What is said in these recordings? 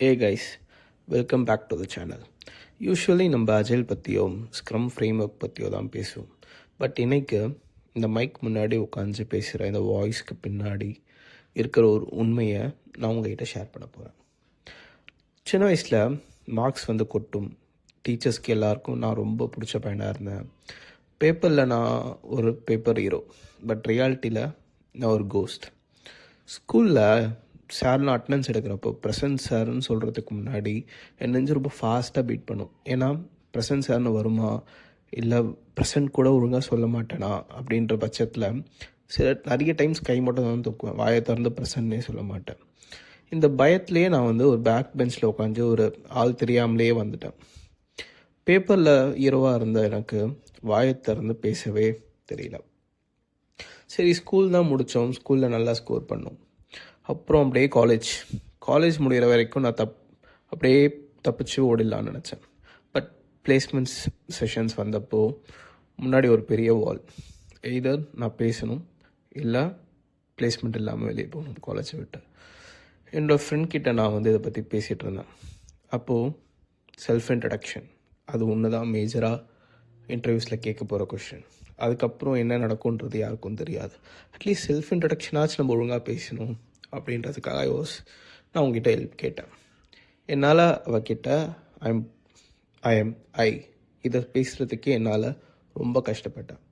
A guys, welcome back to the channel. Usually நம்ம agile பற்றியோ scrum framework பற்றியோ தான் பேசுவோம். பட் இன்றைக்கு இந்த மைக் முன்னாடி உட்காந்து பேசுகிற இந்த வாய்ஸ்க்கு பின்னாடி இருக்கிற ஒரு உண்மையை நான் உங்ககிட்ட ஷேர் பண்ண போகிறேன். சின்ன வயசில் மார்க்ஸ் கொட்டும். டீச்சர்ஸ்க்கு எல்லாருக்கும் நான் ரொம்ப பிடிச்ச பையனாக இருந்தேன். பேப்பரில் நான் ஒரு பேப்பர் ஹீரோ, பட் ரியாலிட்டியில் நான் ஒரு கோஸ்ட். ஸ்கூலில் சார்னு அட்டனன்ஸ் எடுக்கிறப்போ ப்ரெசன்ட் சார்னு சொல்கிறதுக்கு முன்னாடி என் நெஞ்சு ரொம்ப ஃபாஸ்ட்டாக பீட் பண்ணும். ஏன்னா ப்ரெசன்ட் சார்னு வருமா இல்லை ப்ரெசன்ட் கூட ஒழுங்காக சொல்ல மாட்டேனா அப்படின்ற பட்சத்தில் நிறைய டைம்ஸ் கை மட்டும் தான் தூக்குவேன். வாயை திறந்து ப்ரெசன்ட்னே சொல்ல மாட்டேன். இந்த பயத்துலேயே நான் ஒரு பேக் பெஞ்சில் உட்காந்து ஒரு ஆள் தெரியாமலே வந்துட்டேன். பேப்பரில் ஹீரோவாக இருந்த எனக்கு வாயை திறந்து பேசவே தெரியல. சரி, ஸ்கூல் தான் முடித்தோம். ஸ்கூலில் நல்லா ஸ்கோர் பண்ணோம். அப்புறம் அப்படியே காலேஜ் முடிகிற வரைக்கும் நான் அப்படியே தப்பிச்சு ஓடிடலான்னு நினச்சேன். பட் பிளேஸ்மெண்ட்ஸ் செஷன்ஸ் வந்தப்போ முன்னாடி ஒரு பெரிய வால். எய்தர் நான் பேசணும் இல்லை பிளேஸ்மெண்ட் இல்லாமல் வெளியே போகணும் காலேஜை விட்டு. என்னோடய ஃப்ரெண்ட் கிட்ட நான் இதை பற்றி பேசிகிட்டு இருந்தேன். அப்போது செல்ஃப் இன்ட்ரடக்ஷன் அது ஒன்று தான் மேஜராக இன்டர்வியூஸில் கேட்க போகிற கொஷின். அதுக்கப்புறம் என்ன நடக்கும்ன்றது யாருக்கும் தெரியாது. அட்லீஸ்ட் செல்ஃப் இன்ட்ரடக்ஷனாச்சும் நம்ம ஒழுங்காக பேசணும் அப்படின்றதுக்காக நான் உங்ககிட்ட ஹெல்ப் கேட்டேன். என்னால் அவகிட்ட ஐ இதை பேசுகிறதுக்கே என்னால் ரொம்ப கஷ்டப்பட்டேன்.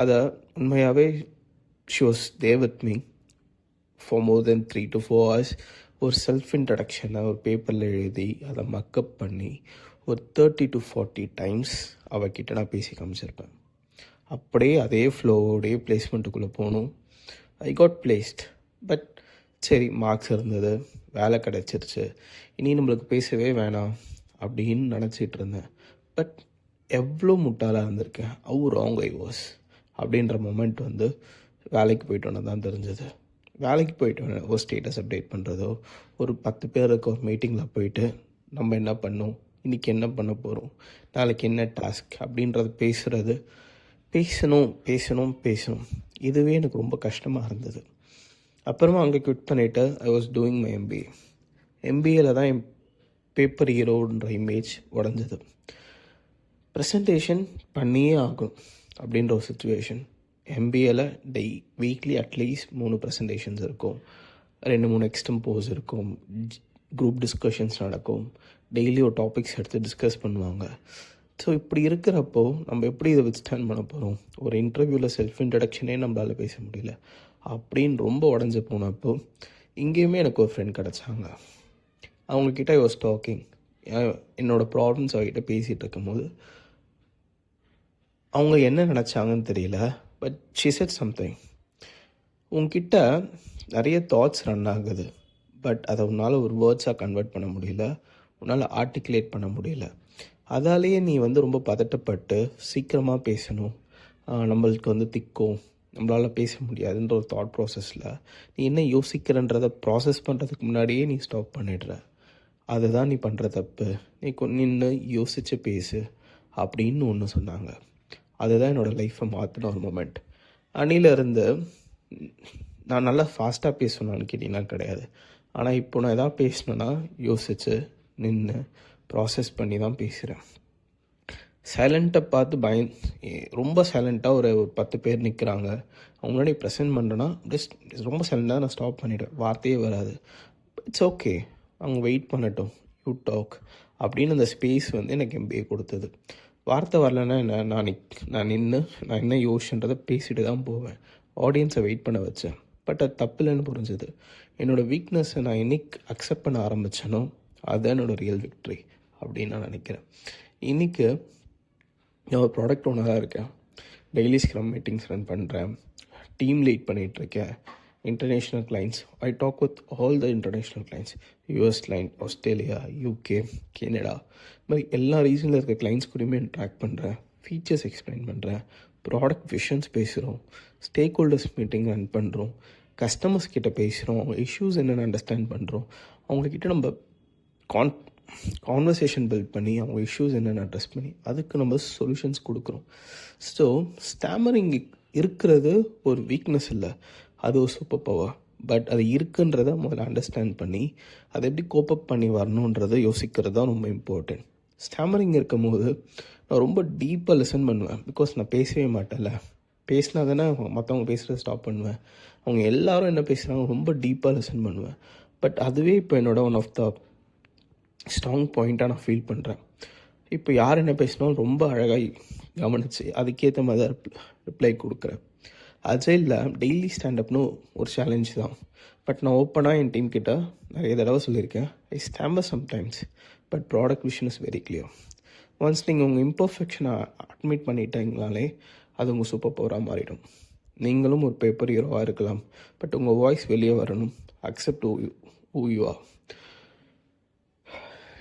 அதை உண்மையாகவே she was there with me for more than 3 to 4 hours. ஒரு செல்ஃப் இன்ட்ரடக்ஷனை ஒரு பேப்பரில் எழுதி அதை மக்கப் பண்ணி ஒரு 30 to 40 times அவகிட்ட நான் பேசி காமிச்சிருப்பேன். அப்படியே அதே ஃப்ளோவோடைய பிளேஸ்மெண்ட்டுக்குள்ளே போகணும். I got placed. பட் சரி, மார்க்ஸ் இருந்தது, வேலை கிடச்சிருச்சு, இனி நம்மளுக்கு பேசவே வேணாம் அப்படின்னு நினச்சிட்டு இருந்தேன். பட் எவ்வளோ முட்டாளாக இருந்திருக்கேன். ராங் ஐ வாஸ் அப்படின்ற மொமெண்ட் வேலைக்கு போயிட்டோன்னு தான் தெரிஞ்சது. வேலைக்கு போயிட்டோன்னே ஒரு ஸ்டேட்டஸ் அப்டேட் பண்ணுறதோ, ஒரு 10 பேருக்கு ஒரு மீட்டிங்கில் போயிட்டு நம்ம என்ன பண்ணோம், இன்றைக்கி என்ன பண்ண போகிறோம், நாளைக்கு என்ன டாஸ்க் அப்படின்றது பேசணும். இதுவே எனக்கு ரொம்ப கஷ்டமாக இருந்தது. அப்புறமா அங்கே குவிட் பண்ணிவிட்டு ஐ வாஸ் டூயிங் மை எம்பிஏல தான் என் பேப்பர் ஹீரோன்ற இமேஜ் உடஞ்சது. ப்ரெசன்டேஷன் பண்ணியே ஆகும் அப்படின்ற ஒரு சுச்சுவேஷன். எம்பிஏல வீக்லி அட்லீஸ்ட் 3 ப்ரெசன்டேஷன்ஸ் இருக்கும், 2-3 எக்ஸ்டம்போஸ் இருக்கும், குரூப் டிஸ்கஷன்ஸ் நடக்கும், டெய்லி ஒரு டாபிக்ஸ் எடுத்து டிஸ்கஸ் பண்ணுவாங்க. ஸோ இப்படி இருக்கிறப்போ நம்ம எப்படி இதை வித்ஸ்டாண்ட் பண்ண போகிறோம்? ஒரு இன்டர்வியூவில் செல்ஃப் இன்ட்ரடக்ஷனே நம்மளால் பேச முடியல அப்படின்னு ரொம்ப உடஞ்சி போனப்போ இங்கேயுமே எனக்கு ஒரு ஃப்ரெண்ட் கிடச்சாங்க. அவங்கக்கிட்ட ஐ வாஸ் டாக்கிங். என்னோடய ப்ராப்ளம்ஸ் அவங்ககிட்ட பேசிகிட்டு இருக்கும்போது அவங்க என்ன நினச்சாங்கன்னு தெரியல. But she said something. உங்ககிட்ட நிறைய தாட்ஸ் ரன் ஆகுது, பட் அதை உன்னால் ஒரு வேர்ட்ஸாக கன்வெர்ட் பண்ண முடியல, உன்னால் ஆர்டிகுலேட் பண்ண முடியல. அதாலேயே நீ ரொம்ப பதட்டப்பட்டு சீக்கிரமாக பேசணும், நம்மளுக்கு திக்கும், நம்மளால் பேச முடியாதுன்ற ஒரு தாட் ப்ராசஸில் நீ என்ன யோசிக்கிறன்றதை ப்ராசஸ் பண்ணுறதுக்கு முன்னாடியே நீ ஸ்டாப் பண்ணிடுற. அதுதான் நீ பண்ணுற தப்பு. நீ நின்று யோசித்து பேசு அப்படின்னு ஒன்று சொன்னாங்க. அதுதான் என்னோடய லைஃப்பை மாற்றின ஒரு மொமெண்ட். அன்னிலேருந்து நான் நல்லா ஃபாஸ்ட்டாக பேசணும்னு கேட்டிங்கன்னா கிடையாது. ஆனால் இப்போ நான் எதாவது பேசணுன்னா யோசித்து நின்று ப்ராசஸ் பண்ணி தான் பேசுகிறேன். சைலண்ட்டை பார்த்து ரொம்ப சைலண்ட்டாக ஒரு 10 பேர் நிற்கிறாங்க, அவங்க முன்னாடி ப்ரெசென்ட் பண்ணுறேன்னா ஜஸ்ட் ரொம்ப சைலண்ட்டாக நான் ஸ்டாப் பண்ணிவிடுவேன். வார்த்தையே வராது. இட்ஸ் ஓகே, அவங்க வெயிட் பண்ணட்டும், யூ டாக் அப்படின்னு அந்த ஸ்பேஸ் எனக்கு எம்பிஏ கொடுத்தது. வார்த்தை வரலன்னா என்ன, நான் என்ன யோசிச்சுன்றதை பேசிட்டு தான் போவேன். ஆடியன்ஸை வெயிட் பண்ண வச்சேன். பட் அது தப்பில்லைன்னு புரிஞ்சுது. என்னோடய வீக்னஸை நான் என்னைக்கு அக்செப்ட் பண்ண ஆரம்பித்தேனோ அதுதான் என்னோடய ரியல் விக்ட்ரி அப்படின்னு நான் நினைக்கிறேன். இன்றைக்கி நான் ஒரு ப்ராடக்ட் ஓனராக இருக்கேன். டெய்லி ஸ்க்ரம் மீட்டிங்ஸ் ரன் பண்ணுறேன், டீம் லீட் பண்ணிகிட்ருக்கேன். International clients, I talk with all the international clients, US client, Australia, UK, Canada, இது மாதிரி எல்லா ரீசனில் இருக்க கிளைண்ட்ஸ் கூடயுமே இன்ட்ராக்ட் பண்ணுறேன், ஃபீச்சர்ஸ் எக்ஸ்பிளைன் பண்ணுறேன், ப்ராடக்ட் விஷன்ஸ் பேசுகிறோம், ஸ்டேக் ஹோல்டர்ஸ் மீட்டிங் ரன் பண்ணுறோம், கஸ்டமர்ஸ் கிட்ட பேசுகிறோம், அவங்க இஷ்யூஸ் என்னென்னு அண்டர்ஸ்டாண்ட் பண்ணுறோம், அவங்கக்கிட்ட நம்ம கான்வர்சேஷன் பில்ட் பண்ணி அவங்க இஷ்யூஸ் என்னென்னு அட்ரெஸ் பண்ணி அதுக்கு நம்ம சொல்யூஷன்ஸ் கொடுக்குறோம். ஸோ ஸ்டாமரிங் இருக்கிறது ஒரு வீக்னஸ் இல்லை, அது ஒரு சூப்பர் பவர். பட் அது இருக்குன்றதை முதல்ல அண்டர்ஸ்டாண்ட் பண்ணி அதை எப்படி கோப்பப் பண்ணி வரணுன்றதை யோசிக்கிறது தான் ரொம்ப இம்பார்ட்டண்ட். ஸ்டாமரிங் இருக்கும் போது நான் ரொம்ப டீப்பாக லிசன் பண்ணுவேன். பிகாஸ் நான் பேசவே மாட்டேன்ல. பேசினா தானே மற்றவங்க பேசுகிறத ஸ்டாப் பண்ணுவேன். அவங்க எல்லாரும் என்ன பேசுகிறாங்க ரொம்ப டீப்பாக லிசன் பண்ணுவேன். பட் அதுவே இப்போ என்னோட ஒன் ஆஃப் த ஸ்ட்ராங் பாயிண்ட்டாக நான் ஃபீல் பண்ணுறேன். இப்போ யார் என்ன பேசினாலும் ரொம்ப அழகாக கவனித்து அதுக்கேற்ற மாதிரி தான் ரிப்ளை கொடுக்குறேன். அஜைலில் டெய்லி ஸ்டாண்டப்னு ஒரு சேலஞ்ச் தான். பட் நான் ஓப்பனாக என் டீம் கிட்ட நிறைய தடவை சொல்லியிருக்கேன், I stammer sometimes but product vision is very clear. Once நீங்கள் உங்கள் இம்பர்ஃபெக்ஷனை அட்மிட் பண்ணிட்டீங்கனாலே அது உங்கள் சூப்பர் பவராக மாறிடும். நீங்களும் ஒரு பேப்பர் ஹீரோவாக இருக்கலாம், பட் உங்கள் வாய்ஸ் வெளியே வரணும். Accept who you are.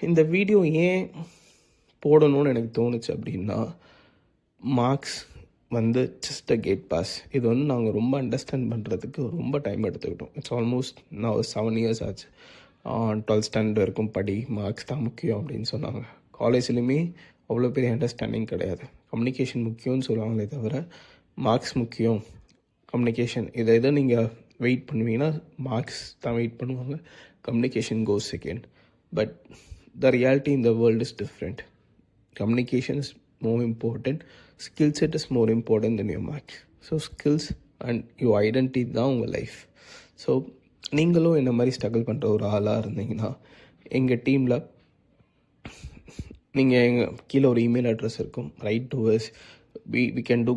இந்த வீடியோ ஏன் போடணும்னு எனக்கு தோணுச்சு அப்படின்னா, மார்க்ஸ் வந்து ஜஸ்ட் அ கேட் பாஸ். இது வந்து நாங்கள் ரொம்ப அண்டர்ஸ்டாண்ட் பண்ணுறதுக்கு ரொம்ப டைம் எடுத்துக்கிட்டோம். இட்ஸ் ஆல்மோஸ்ட் நான் ஒரு 7 years ஆச்சு. 12th ஸ்டாண்டர்ட் வரைக்கும் படி, மார்க்ஸ் தான் முக்கியம் அப்படின்னு சொன்னாங்க. காலேஜ்லேயுமே அவ்வளோ பெரிய அண்டர்ஸ்டாண்டிங் கிடையாது. கம்யூனிகேஷன் முக்கியம்னு சொல்லுவாங்களே தவிர மார்க்ஸ் முக்கியம், கம்யூனிகேஷன் இதை நீங்கள் வெயிட் பண்ணுவீங்கன்னா மார்க்ஸ் தான் வெயிட் பண்ணுவாங்க, communication goes second. But the reality in the world is different. Communication is more important. Skill set is more important than your marks. So skills and your identity தான் உங்கள் life. So நீங்களும் என்ன மாதிரி struggle பண்ணுற ஒரு ஆளாக இருந்தீங்கன்னா எங்கள் டீமில் நீங்கள் எங்கள் கீழே ஒரு இமெயில் அட்ரஸ் இருக்கும், write to us. We can do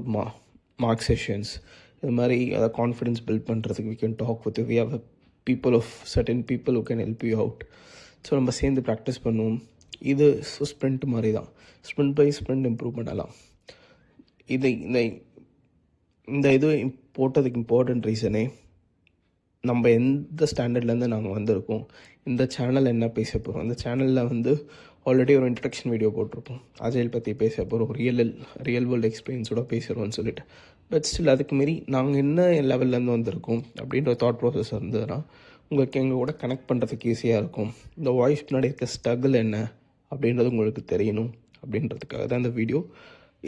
mock sessions. இது மாதிரி அதை கான்ஃபிடென்ஸ் பில்ட் பண்ணுறதுக்கு we can talk with we have people of certain people who can help you out. So நம்ம சேர்ந்து ப்ராக்டிஸ் பண்ணுவோம். இது ஸ்ப்ரிண்ட் மாதிரி தான், ஸ்ப்ரிண்ட் பை ஸ்ப்ரிண்ட் இம்ப்ரூவ் பண்ணலாம். இது போட்டதுக்கு இம்பார்ட்டன்ட் ரீசனே, நம்ம எந்த ஸ்டாண்டர்ட்லேருந்து நாங்கள் வந்திருக்கோம், இந்த சேனல் என்ன பேச போகிறோம். இந்த சேனலில் வந்து ஆல்ரெடி ஒரு இன்ட்ரடக்ஷன் வீடியோ போட்டிருப்போம், அஜயல் பற்றி பேச போகிறோம், ரியல் வேர்ல்டு எக்ஸ்பீரியன்ஸோட பேசுகிறோன்னு சொல்லிட்டு. பட் ஸ்டில் அதுக்கு மாரி நாங்கள் என்ன லெவல்லேருந்து வந்திருக்கோம் அப்படின்ற தாட் ப்ராசஸ் இருந்ததுன்னா உங்களுக்கு எங்கள் கூட கனெக்ட் பண்ணுறதுக்கு ஈஸியாக இருக்கும். இந்த வாய்ஸ் பின்னாடி இருக்க ஸ்ட்ரகிள் என்ன அப்படின்றது உங்களுக்கு தெரியணும் அப்படின்றதுக்காக தான் இந்த வீடியோ.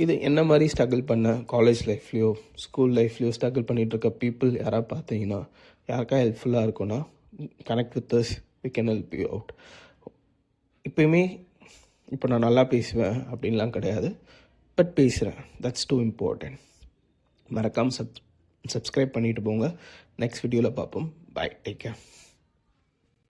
இது என்ன மாதிரி ஸ்ட்ரகிள் பண்ண காலேஜ் லைஃப்லையோ ஸ்கூல் லைஃப்லையோ ஸ்ட்ரகிள் பண்ணிகிட்ருக்க பீப்புள் யாராவது பார்த்தீங்கன்னா யாருக்கா ஹெல்ப்ஃபுல்லாக இருக்கும்னா connect with us, we can help you out. இப்போயுமே இப்போ நான் நல்லா பேசுவேன் அப்படின்லாம் கிடையாது, பட் பேசுகிறேன். That's too important. மறக்காமல் சப்ஸ்கிரைப் பண்ணிவிட்டு போங்க. நெக்ஸ்ட் வீடியோவில் பார்ப்போம். Bye, take care.